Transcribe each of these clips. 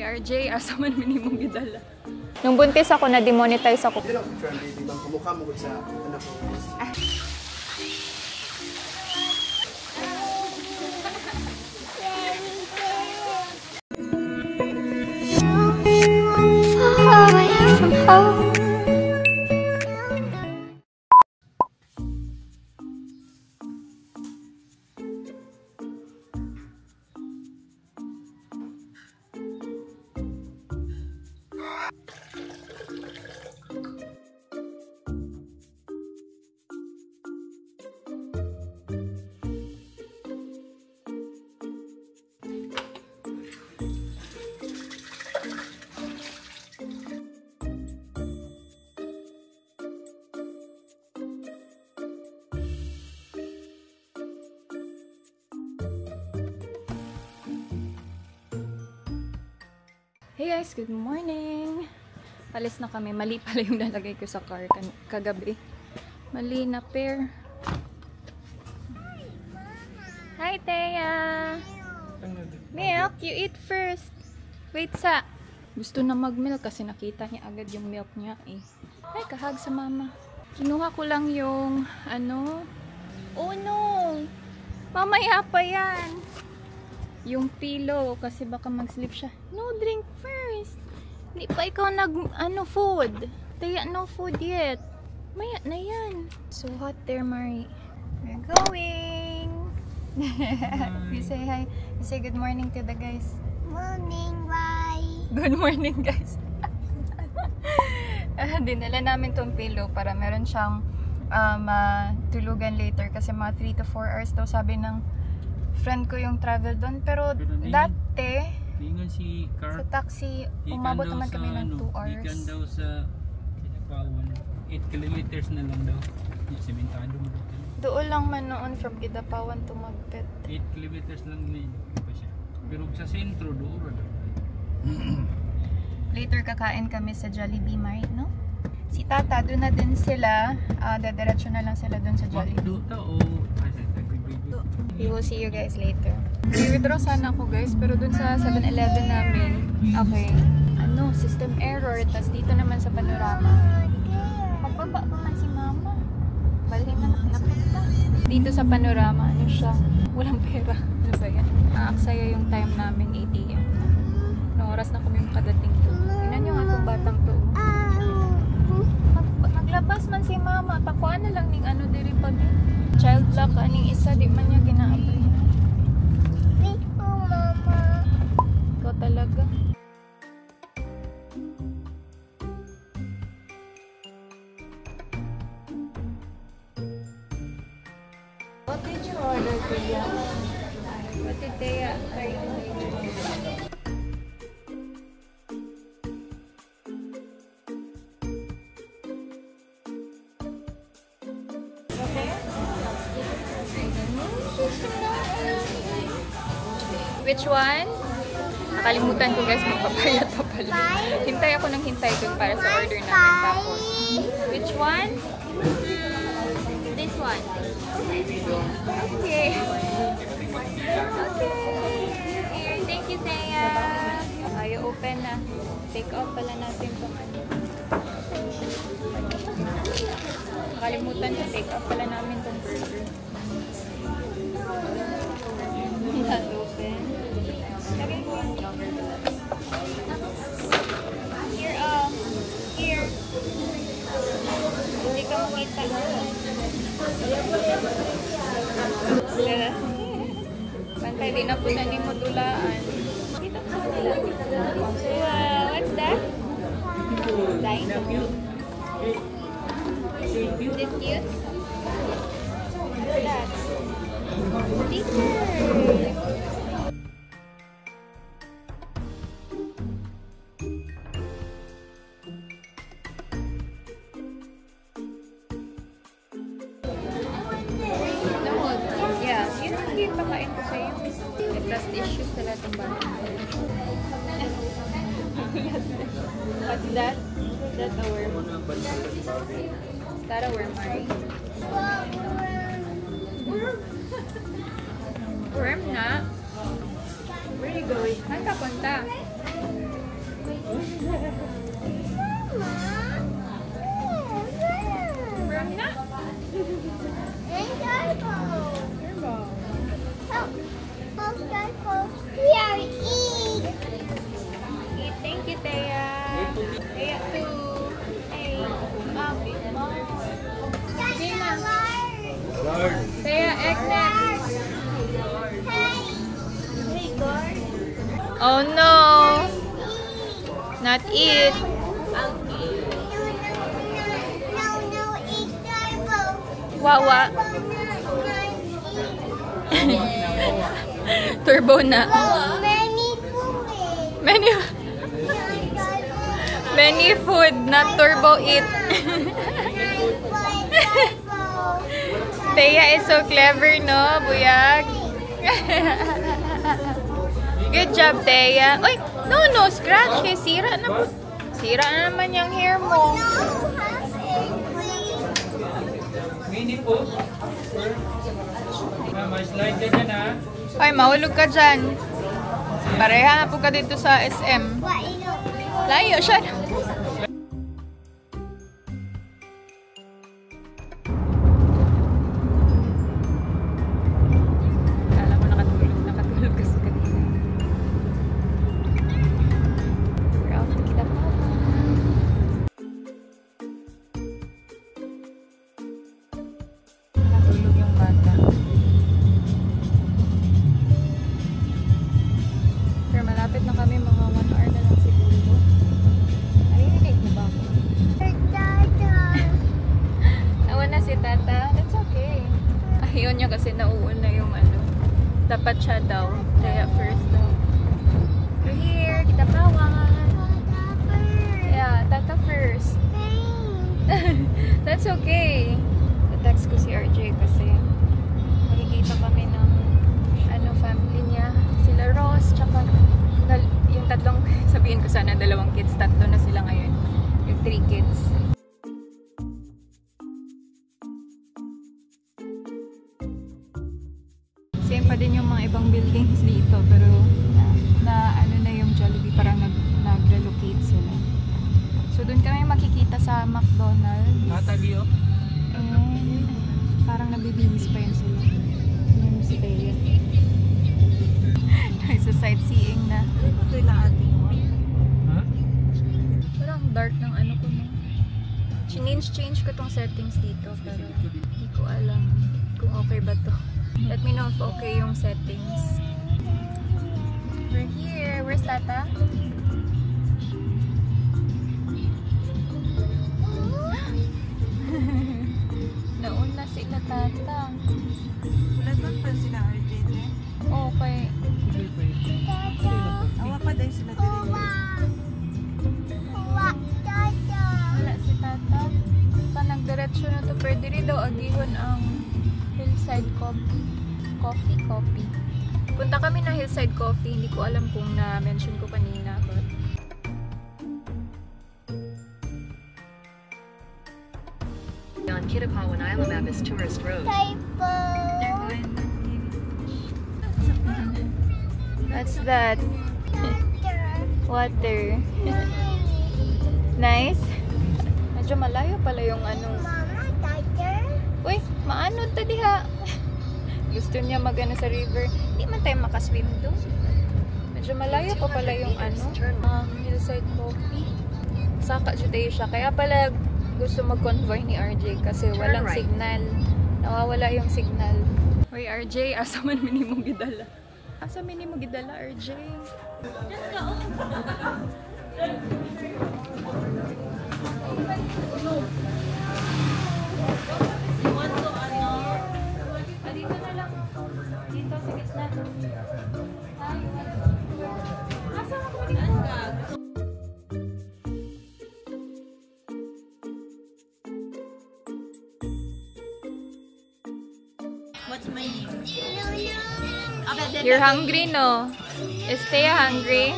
RJ, asa man minimum gidala. Nung buntis ako, na-demonetize ako. Hindi lang, di bang kumukha mo sa anak ko. Far away from home. Hey guys, good morning! Alis na kami. Mali pala yung nalagay ko sa car kagabi. Mali na pair. Hi, Thea! Milk, you eat first. Wait sa. Gusto na mag-milk kasi nakita niya agad yung milk niya eh. Ay, kahag sa mama. Kinuha ko lang yung ano. Oh no! Mamaya pa yan! Yung pillow kasi baka mag-sleep siya. No, drink first. Hindi pa ikaw food. Taya, no food yet. Maya na yan. So hot there, Mari. We're going. You say hi. You say good morning to the guys. Morning, bye. Good morning, guys. Dinala namin tong pillow para meron siyang tulugan later kasi mga 3 to 4 hours daw sabi ng friend ko yung travel doon. Pero dati si car, sa taxi umabot naman kami ng 2 hours. Ikan daw sa Kidapawan 8 kilometers na lang daw yung sementado mo daw. Doon lang man noon from Kidapawan to Magpet. 8 kilometers lang na pa siya. Pero sa sentro doon daw. Later kakain kami sa Jollibee, Mart, no? Si Tata, doon na din sila. Dadiretso na lang sila doon sa Jollibee. We will see you guys later. I-withdraw sana ako guys, pero dun sa 7-Eleven namin, okay, system error, tas dito naman sa Panorama. Pagbaba pa man si mama. Balhin na nakapunta. Dito sa Panorama, siya, walang pera. Ano ba yan? Naaksaya yung time namin, 8 AM na. Noong oras na kami yung kadating to. Tingnan nyo nga itong batang to. Maglabas man si mama, pakuan na lang ning diri pa din. Child lock aning isa, di man niya ginaabay. Wait po, mama. Ikaw talaga. What did you order, Tia? What did Tia order? Which one? Nakalimutan ko guys, magpapayat pa pala. Hintay ako ng hintay dun para sa order namin. Tapos, which one? This one. Okay. Okay. Here, thank you, Thea. Ayaw open na. Take out pala natin itong Nakalimutan ko, take out pala namin itong burger. Not open. Here. Hindi ka makita. Pantay din na po na ni modulaan. Kita ko sa nila. Wow, what's that? Dino. Is it cute? What's that? Sticker. Pakain ko sa'yo. May trust issues sa lahat ng bata. What's that? Is that a worm? Is that a worm, Mari? Worm na? Where are you going? Saan ka punta? Marami na? We are eat. Thank you, Thea. Thea too. Hey, big mom. Gina. Thea, egg next. Hey, guard. Oh no. Not eat. No, eat turbo. Wawa. Turbo na. Many food. Many, many food, not turbo eat. Thea is so clever, no? Buyag. Good job, Thea. Uy, no, scratch. Kaya sira na po. Sira na naman yung hair mo. Mini po. Mama, slide ka dyan ha. Ay, mahulog ka dyan. Pareha na po ka dito sa SM. Layo siya. Kala ko nakatulog kasi kanina. Ralph, kita pa. Nakatulog yung bata. Pero malapit na kami, mga 1 hour na lang siguro. Narinig mo ba ako? Nawa na si Tata. That's okay. Ayaw niya kasi nauuna yung ano. Dapat siya daw. Kaya first daw. We're here. Kita pawan. Yeah, Tata first. That's okay. Text ko si RJ kasi makikita kami ng ano, family niya. Sila Ross, tsaka yung tatlong, sabihin ko sana 2 kids, 3 na sila ngayon. Yung 3 kids. Same pa din yung mga ibang buildings dito, pero na ano na yung Jollibee, parang nag-relocate sila. So doon kami makikita sa McDonald's. Tatagi oh. And parang nabibihis pa yun sila. Yung si Thea. Sa sightseeing na. Ito yung ating mo. Ha? Parang dark ng ano ko no. Change ko tong settings dito pero hindi ko alam kung okay ba to. Let me know if okay yung settings. We're here. Where's Tata? Nauna sila Tata. Wala doon pa sila RJ din. Okay. Awa pa dahil sila din. Wala si Tata. Pa nagdiretso na to. Pwede rin daw agihon ang Hillside Coffee. Coffee. Punta kami na Hillside Coffee. Hindi ko alam kung na-mention ko kanina. But On Kidapawan Island map is tourist road. what's that? Water. Nice. Medyo malayo pala yung ano. Uy, maano ta diha? Gusto niya magano sa river. Hindi man tayo makaswim doon. Medyo malayo pa pala yung ano. Hillside Coffee. Saka dyan tayo siya. Kaya pala gusto mag-convoy ni RJ kasi walang signal. Nawawala yung signal. Uy, RJ, asa man minimong gidala? Asa minimong gidala, RJ? Dito na lang. Dito sa gitna. Asa ako dito? What's my name? You're hungry, no? Is Thea hungry?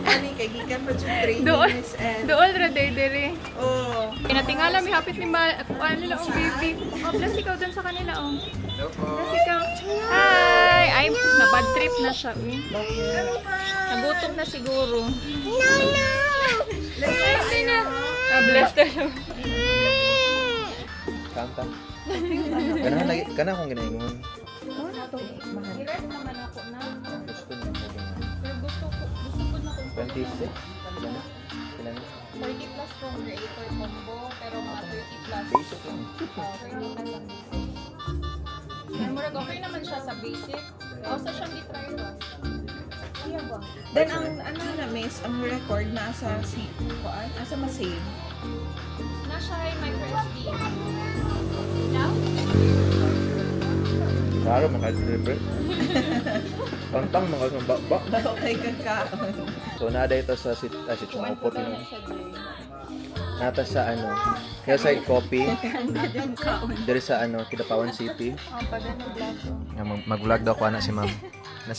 Ani kay gikan pa jud training Doon. and Doon, Radedere. oh, Pinatingala, may hapit ni ano nila, oh, baby. Oh, bless ikaw dun sa kanila, oh. Bless ikaw. Hi! Ay, nabad trip trip na siya. Nagutom na siguro. No, no. Blessed na siya. Kanta. Ganahan lagi. Kana akong ginaingon. Hirap naman ako na. Gusto niya ko ganyan. Pero gusto ko na kung 26? Ilan? Ilan? 40 plus from creator combo, pero mga 30 plus. Basic lang. 30 plus ang basic. Pero murag okay naman siya sa basic. Basta siyang i-try ba? Then ang ano na miss, ang record nasa si kuan, asa ma-save. Nasa micro SD. Now? Klaro, maka-deliver. Pantang mga baba. Okay ka. So, nada ito sa Chumapot. Kumain siya day. Nata sa ano, kaya sa coffee. Dari sa ano, Kidapawan City. Pag ano vlog ko. Mag-vlog daw ko na si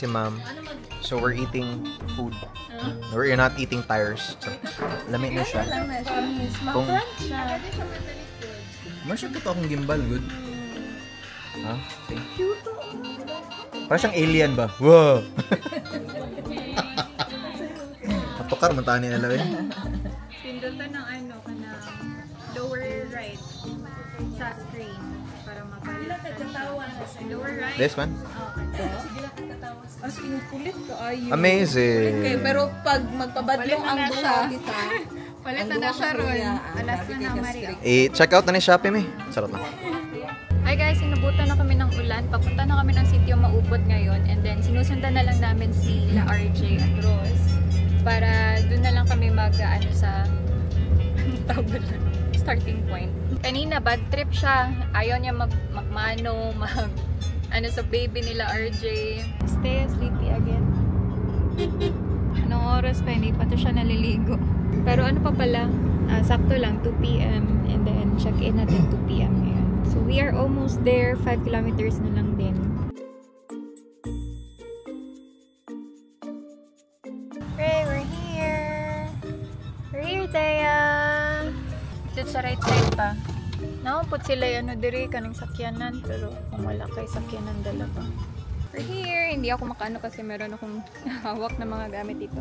ma'am. So, we're eating food. We're not eating tires. So, lamig na siya. Kung... Masya ka to akong gimbal, good. Ha? See? Parang siyang alien ba? Wow! Natukar, mantaan niya nalaw eh. Pindutan ng ano, lower right sa screen para mapalitan. Lower right. This one? As in kulit ka ayo. Amazing! Okay, pero pag magpabadlong ang Palit na duha siya. kita. Palit na siya ron. Alas na na Maria. I-check out na ni Shopee, me. Sarap lang. Hi guys, sinubutan na kami ng ulan. Papunta na kami ng sitio Maubot ngayon. And then, sinusundan na lang namin sila RJ at Rose. Para doon na lang kami mag-ano sa starting point. Kanina, bad trip siya. Ayaw niya magmano, ano sa baby nila RJ. Stay sleepy again. Anong oras pa? Hindi pa to siya naliligo. Pero ano pa pala? Sakto lang, 2 p.m. And then, check-in natin 2 p.m. ngayon. So, we are almost there. 5 kilometers na lang din. Hey, we're here! We're here, Thea! Dito sa right side pa. Nakapot sila yung diri kanang sakyanan. Pero kung wala kay sakyanan dalawa. We're here! Hindi ako makaano kasi meron akong hawak na mga gamit dito.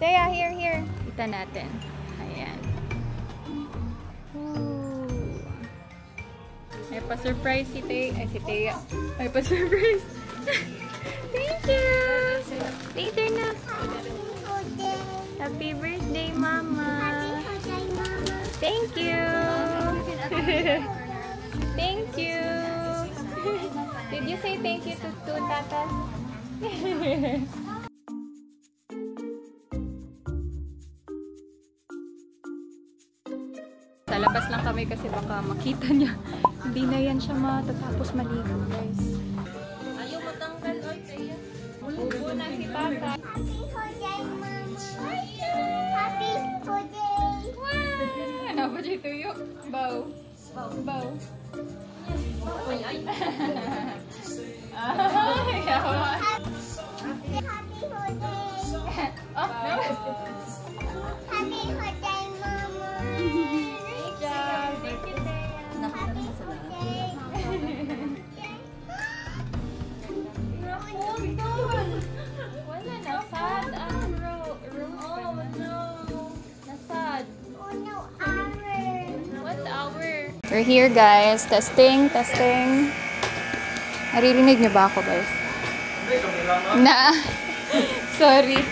Thea, here! Kita natin. Ayan. May pa-surprise si Thea. Ay, si Thea. May pa-surprise. Thank you! Later na. Happy birthday, Mama. Thank you. Thank you. Did you say thank you to Tata? Sa labas lang kami kasi baka makita niya. Hindi na yan siya matatapos maligo, guys. Ayaw matanggal, oy, Thea. Ubo na si Papa. Happy birthday, Mama. Happy birthday. Wow! Ano ba dito yung bow? Bow. Ay, yawa. Happy birthday. Oh, no. Happy birthday, Mama. Great job. Thank you, Thea. Happy birthday. Wala, nasad ang room. Oh, no. Nasad. Oh no, hour. What's our? We're here, guys. Testing. Naririnig niyo ba ako, guys? Na. Sorry.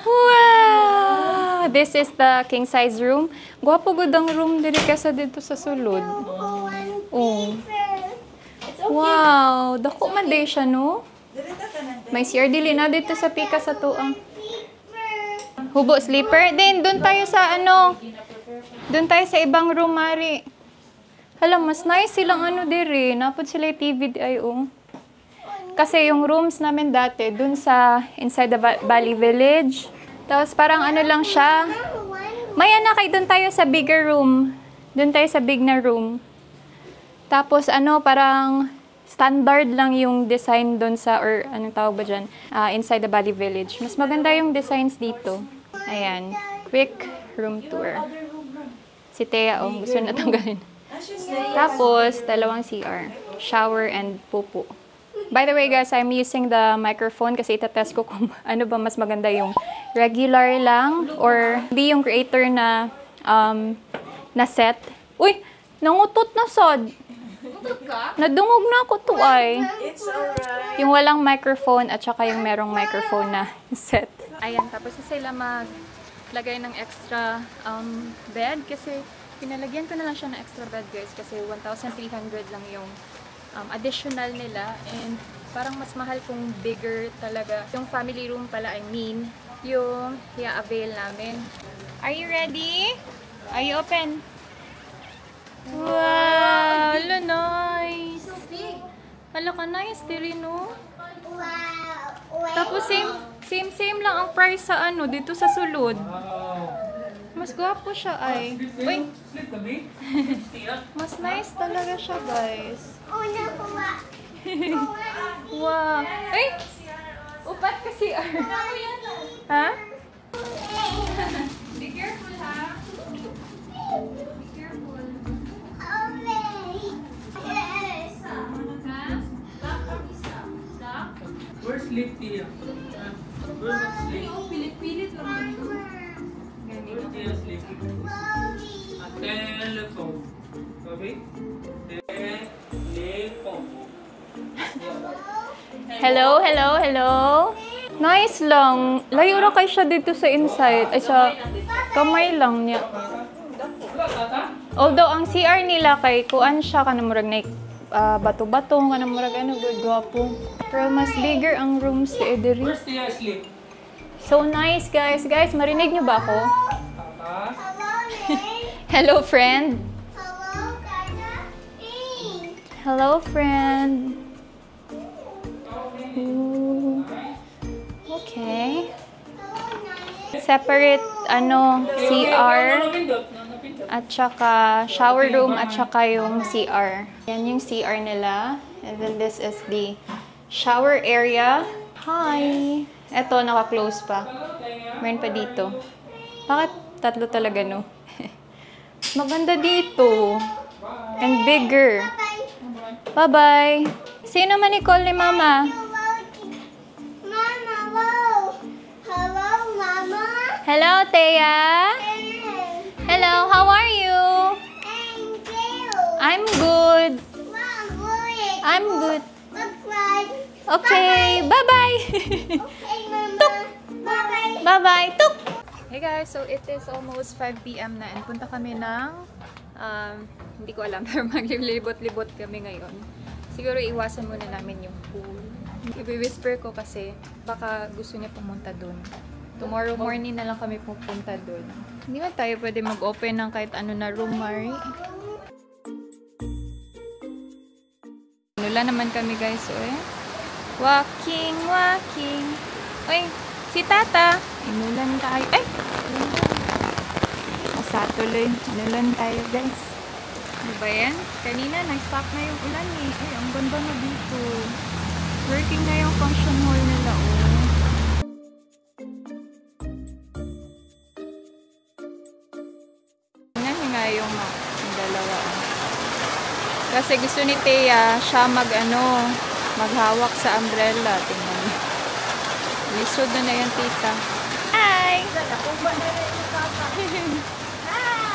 Wow! This is the king size room. Gwapo gud ang room diri kaysa dito sa sulod. Oh. Wow, dako man day siya, no? May CR dili na dito sa pika sa tuang. Hubo sleeper. Then doon tayo sa ano? Doon tayo sa ibang room, Mari. Hala, mas nice silang ano diri. Napod sila yung TV oh. Kasi yung rooms namin dati, dun sa inside the Bali Village. Tapos parang ano lang siya. May anak, dun tayo sa bigger room. Dun tayo sa big na room. Tapos ano, parang standard lang yung design dun sa, or anong tawag ba dyan? Inside the Bali Village. Mas maganda yung designs dito. Ayan. Quick room tour. Si Thea, oh, gusto na tanggalin. Tapos, dalawang CR. Shower and pupo. By the way guys, I'm using the microphone kasi itatest ko kung ano ba mas maganda yung regular lang or di yung creator na na set. Uy! Nangutot na sod! Nadungog na ako to ay. It's alright. Yung walang microphone at saka yung merong microphone na set. Ayan, tapos na sila maglagay ng extra bed kasi pinalagyan ko na lang siya ng extra bed guys kasi 1,300 lang yung additional nila and parang mas mahal kung bigger talaga. Yung family room pala, I mean, yung i-avail namin. Are you ready? Are you open? Wow! Hala, nice! So big! Hala ka, nice, diri, no? Wow. Tapos same lang ang price sa ano, dito sa sulod. Mas gwapo siya ay. Uy! Mas nice talaga siya, guys. Una kuha. Wow! Ay! Upat kasi ar. Ha? Be careful, ha? Be careful. Yes. Where's sleep here? Where's sleep? Pilit-pilit lang. Where's Tia sleep? Telepo. Okay? Telepo. Hello, hello, hello. Nice lang. Layo ra kay siya dito sa inside. Ay, sa kamay lang niya. Although, ang CR nila kay kuan siya, kanamurag na bato-bato, kanamurag ano, good, gwapo. Pero mas bigger ang rooms sa Ederi. Where's Tia sleep? So nice, guys. Guys, marinig niyo ba ako? Papa? Hello, Nate. Hello, friend. Hello, Dada. Hey. Hello, friend. Ooh. Okay. Hello, Nana. Separate, CR. At saka shower room at saka yung CR. Yan yung CR nila. And then this is the shower area. Hi! Eto, naka-close pa. Meron pa dito. Bakit tatlo talaga, no? Maganda dito. And bigger. Bye-bye! Sino man i-call ni Mama? Mama, wow. Hello, Mama. Hello, Thea! Hello, how are you? And you. I'm good. Mom, good. I'm good. Bye-bye. Okay, bye-bye! Okay, Mama. Bye-bye. Bye-bye! Tuk! Hey guys, so it is almost 5 PM na and punta kami ng hindi ko alam, pero maglilibot-libot kami ngayon. Siguro iwasan muna namin yung pool. I-whisper ko kasi baka gusto niya pumunta dun. Tomorrow morning na lang kami pupunta dun. Hindi man tayo pwede mag-open ng kahit ano na room, Mari. Nula naman kami guys, so walking, walking. Uy, si Tata. Inulan tayo. Ay! Masatuloy. Inulan tayo guys. Ano ba yan? Kanina, nag-stop na yung ulan eh. Ay, ang ganda na dito. Working na yung function hall nila, oh. Tingnan niyo nga yung dalawa. Kasi gusto ni Thea, siya maghawak sa umbrella. Tingnan niyo. Lisod na yung tita. Hi!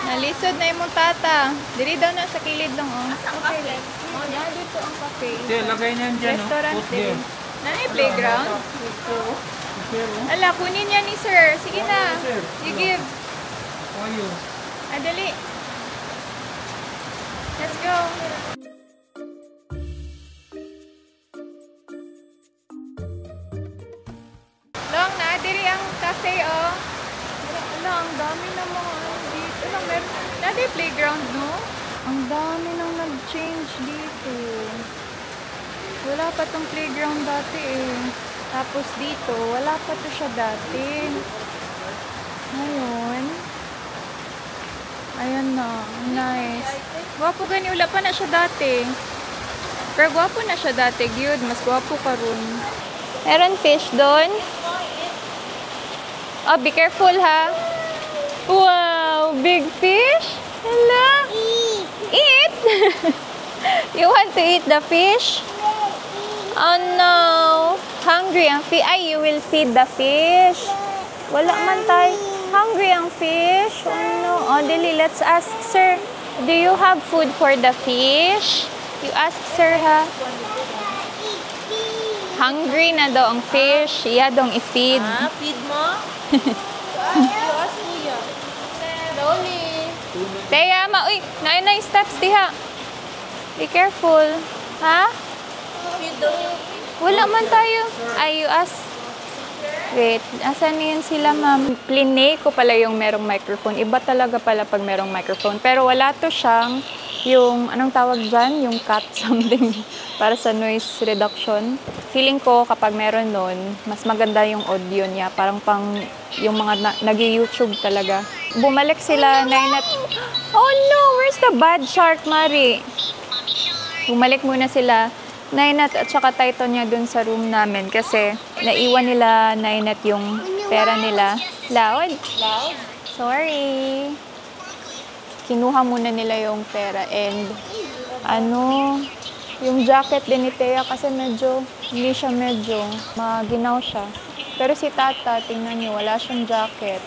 Nalisod na yung tata. Diri daw na sa kilid lang, oh. Okay, like, yan, dito ang cafe. Tia, lagay niyan dyan, no? Restaurant Put din. there. Nanay playground? Ala, kunin niya ni sir. Sige na. You give. How are you? Dali. Let's go. Long na, diri ang cafe, oh. Ala, ang dami na mga dito. Ala, meron. Nadi playground, no? Ang dami nang nag-change dito. Wala pa tong playground dati, eh. Tapos dito, wala pa to siya dati. Ngayon, ayan na. Nice. Gwapo gani, wala pa na siya dati. Pero gwapo na siya dati, gyud. Mas gwapo ka ron. Meron fish doon. Oh, be careful ha. Wow, big fish. Hello. Eat. You want to eat the fish? Oh no! Hungry ang fish. Ay, you will feed the fish. Wala man tayo. Hungry ang fish. Oh no. Oh, dili, let's ask sir. Do you have food for the fish? You ask sir, ha? Hungry na daw ang fish. Iya dong i-feed. Feed mo? You ask Kuya. Slowly. Teya, uy, na steps diha. Be careful. Ha? Feed daw yung Wala man tayo. Ay, you ask. Wait, asan yun sila, ma'am? Plinay ko pala yung merong microphone. Iba talaga pala pag merong microphone. Pero wala to siyang yung, anong tawag dyan? Yung cut something para sa noise reduction. Feeling ko kapag meron nun, mas maganda yung audio niya. Parang pang yung mga nag-YouTube talaga. Bumalik sila, Nainat. Oh no, where's the bad shark, Mari? Bumalik muna sila. Nainat at saka Titan niya dun sa room namin kasi naiwan nila Nainat yung pera nila. Loud? loud. Sorry. Kinuha muna nila yung pera and yung jacket din ni Thea kasi hindi siya medyo maginaw siya. Pero si Tata, tingnan niyo, wala siyang jacket.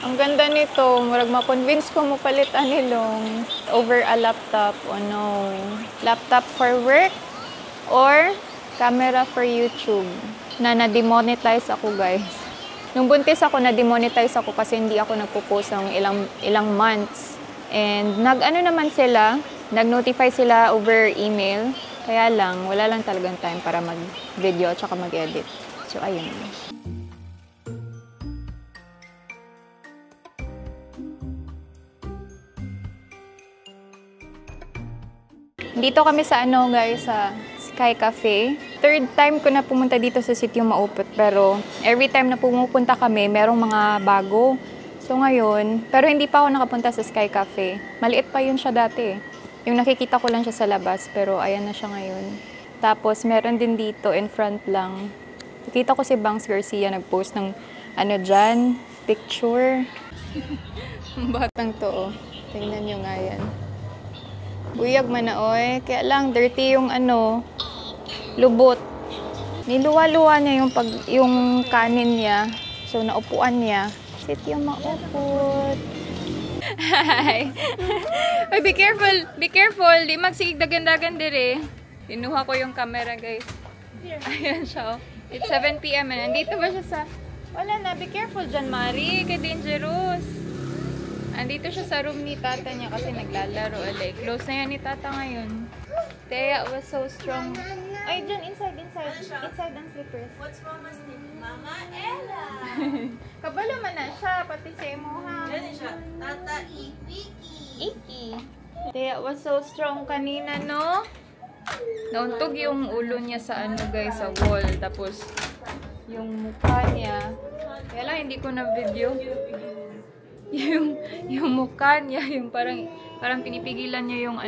Ang ganda nito, murag ma-convince ko mo palitan nilong over a laptop. Oh no. Laptop for work? Or camera for YouTube na na-demonetize ako, guys. Nung buntis ako, na-demonetize ako kasi hindi ako nagpo-post ng ilang months. And naman sila, nag-notify sila over email. Kaya lang, wala lang talagang time para mag-video at saka mag-edit. So, ayun. Dito kami sa guys, sa Sky Cafe. Third time ko na pumunta dito sa Sitio Maupot, pero every time na pumupunta kami, merong mga bago. So ngayon, pero hindi pa ako nakapunta sa Sky Cafe. Maliit pa yun siya dati. Yung nakikita ko lang siya sa labas, pero ayan na siya ngayon. Tapos meron din dito, in front lang. Nakita ko si Bangs Garcia nag-post ng dyan, picture. Batang to, oh. Tingnan nyo nga yan. Buyag man na, oy. Kaya lang, dirty yung lubot. Niluwa-luwa niya yung kanin niya. So, naupuan niya. Sitio Maupot. Hi! Oy, be careful! Be careful! Di magsigig dagan-dagan dire. Tinuha ko yung camera, guys. Ayan siya, oh. It's 7 PM and nandito ba siya sa... Wala na, be careful dyan, Mari. Kay dangerous. Andito siya sa room ni Tata niya kasi naglalaro. Alay, close na yan ni Tata ngayon. Thea was so strong. Ay, dyan, inside ang slippers. What's Mama's name? Mama Ella. Kabalo man na siya, pati si Emo, ha? Yan siya. Tata Iki. Iki. Thea was so strong kanina, no? Nauntog yung ulo niya sa guys, sa wall. Tapos, yung mukha niya. Kaya lang, hindi ko na video. yung mukha niya, yung parang pinipigilan niya yung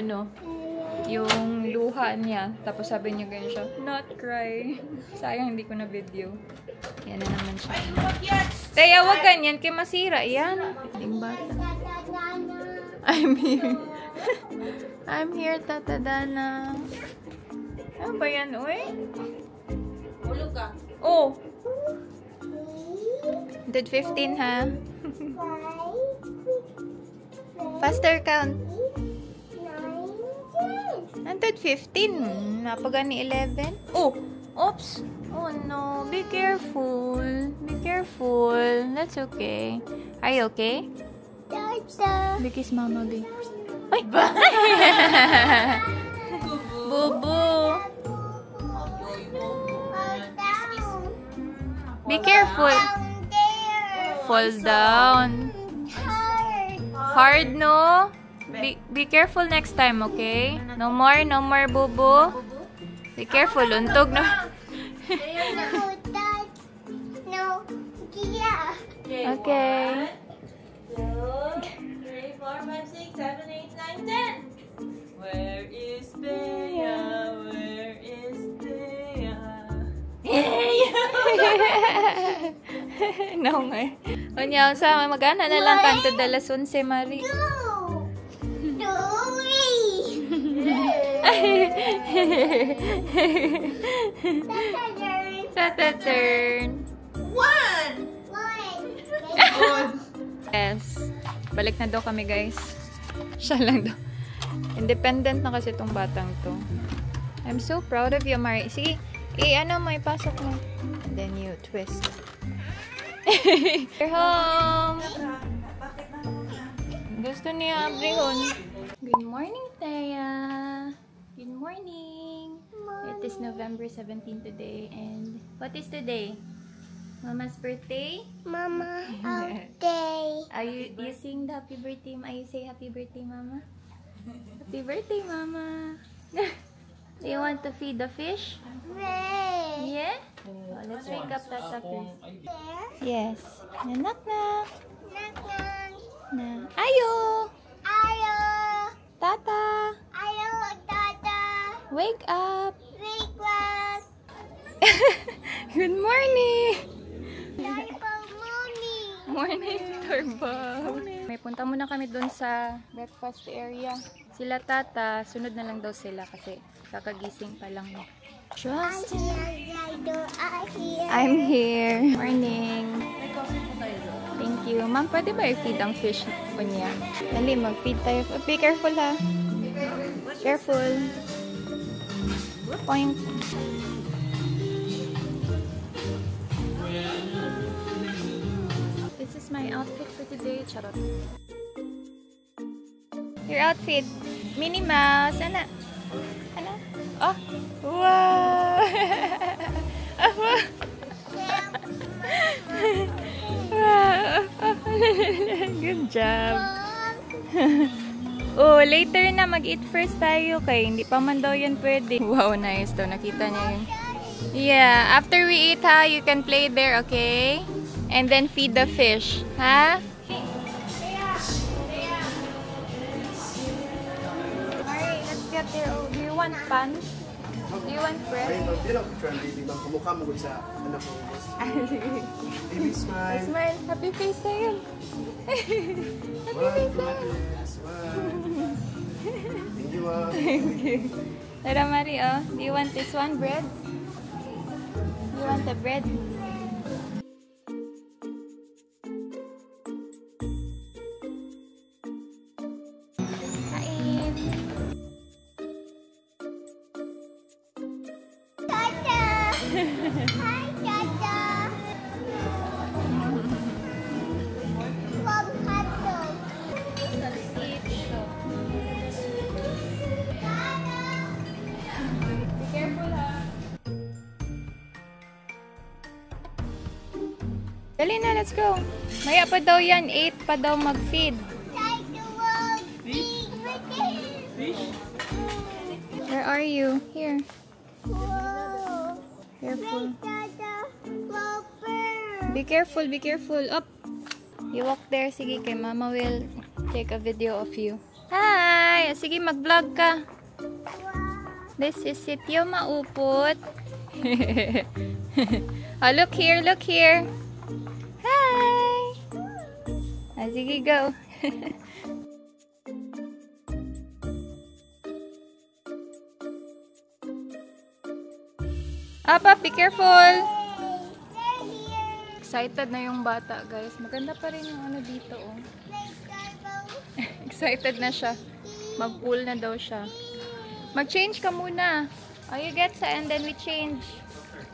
yung luha niya. Tapos sabi niya ganyan siya, not cry. Sayang, hindi ko na video. Yan na naman siya. Thea, wag ganyan, kay masira. Yan. Yung bata. I'm here, Tata Dana. Ano ba yan, uy? Ulog ka. Oh! Did 15, ha? Faster count. 115. Napagani 11. Oh! Oops! Oh no. Be careful. Be careful. That's okay. Are you okay? Because Mama be. Ay! Bubu! Be careful. Fall down. Hard, no? Be careful next time, okay? No more, Bubu. Be careful, untog na. Okay. 2, 3, 4, 5, 6, 7, 8, 9, 10. Where is Thea? Where is Thea? No, nga. Unya, sa magana na lang kanto dalas 11, Mari. Tata turn. One. Yes. Balik na daw kami, guys. Siya lang daw. Independent na kasi itong batang to. I'm so proud of you, Mari. Sige, ano mo, ipasok mo. And then you twist. We're home! Gusto niya abrihon. Good morning, Thea. Good morning. It is November 17 today. And what is today? Mama's birthday? Mama, okay. Are you sing the happy birthday? Are you say happy birthday, Mama? Happy birthday, Mama. Do you want to feed the fish? Ray. Yeah? Oh, let's wake up Tata first. There. Yes. Na knock knock. Knock knock. Na. Ayo! Ayo. Tata! Ayo, Tata. Wake up! Wake up. Good morning! Tata, mommy. Morning, Turbo. May punta muna kami dun sa breakfast area. Sila Tata, sunod na lang daw sila kasi kakagising pa lang. Trust in I'm here. Morning. Thank you. Ma'am, pwede ba i-feed ang fish po niya? Dali, mag-feed tayo. Be careful ha. Careful. Point. This is my outfit for today. Charot. Your outfit. Minnie Mouse. Ano? Ano? Oh! Wow! Good job. Oh, later na mag-eat first tayo kay hindi pa man daw yan pwede. Wow, nice daw. Nakita niya yun. Yeah, after we eat ha, you can play there, okay? And then feed the fish, ha? Alright, let's get there. Oh, do you want pan? Do you want bread? Ayun, di lang picture ang baby bang kumukha mo gud sa anak ko. Baby smile. Smile. Happy face tayo. One, two, smile. Thank you, Mom. Thank you. Tara, Mari, oh. Do you want this one, bread? Do you want the bread? Kain. Tata. Hi, Tata. Mom, hot dog. Be careful, ha. Dali na, let's go. Maya pa daw yan, 8 pa daw mag-feed. Tata, wow. Big Fish? Where are you? Here. Wow. Careful. Tata, Whopper. Be careful, be careful. Up. You walk there. Sige, kay Mama will take a video of you. Hi! Sige, mag-vlog ka. This is Sitio Maupot. Oh, look here, look here. Hi! Ah, sige, go. Up, be careful. Excited na yung bata, guys. Maganda pa rin yung ano dito, oh. Excited na siya. Mag-pool na daw siya. Mag-change ka muna. Oh, you get sa and then we change.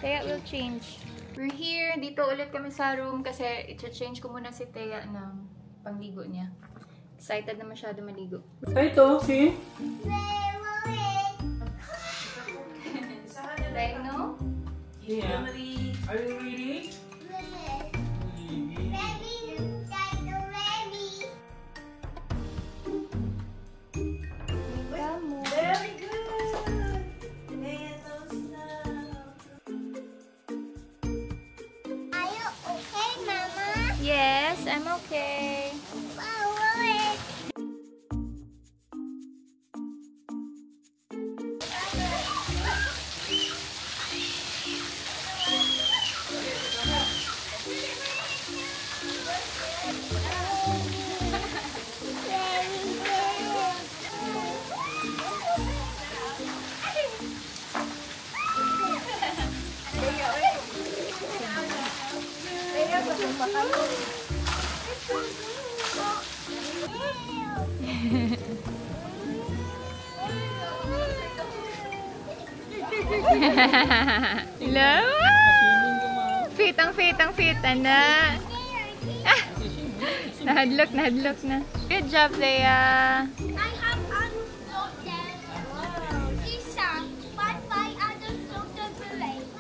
Thea will change. We're here. Dito ulit kami sa room kasi i-change ko muna si Thea ng pangligo niya. Excited na masyado maligo. Ito, see? Dino? Yeah. Are you ready? Very good. Ayan, those now. Are you okay, Mama? Yes, I'm okay. Hello? Fit ang fit, anak. Ah! Nahadlok na. Good job, Leia. I have unfloated Isa, but my other floated parade.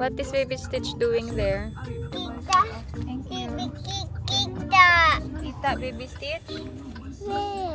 What is Baby Stitch doing there? Kita, Thank you. kita. Kita, Baby Stitch. Yeah.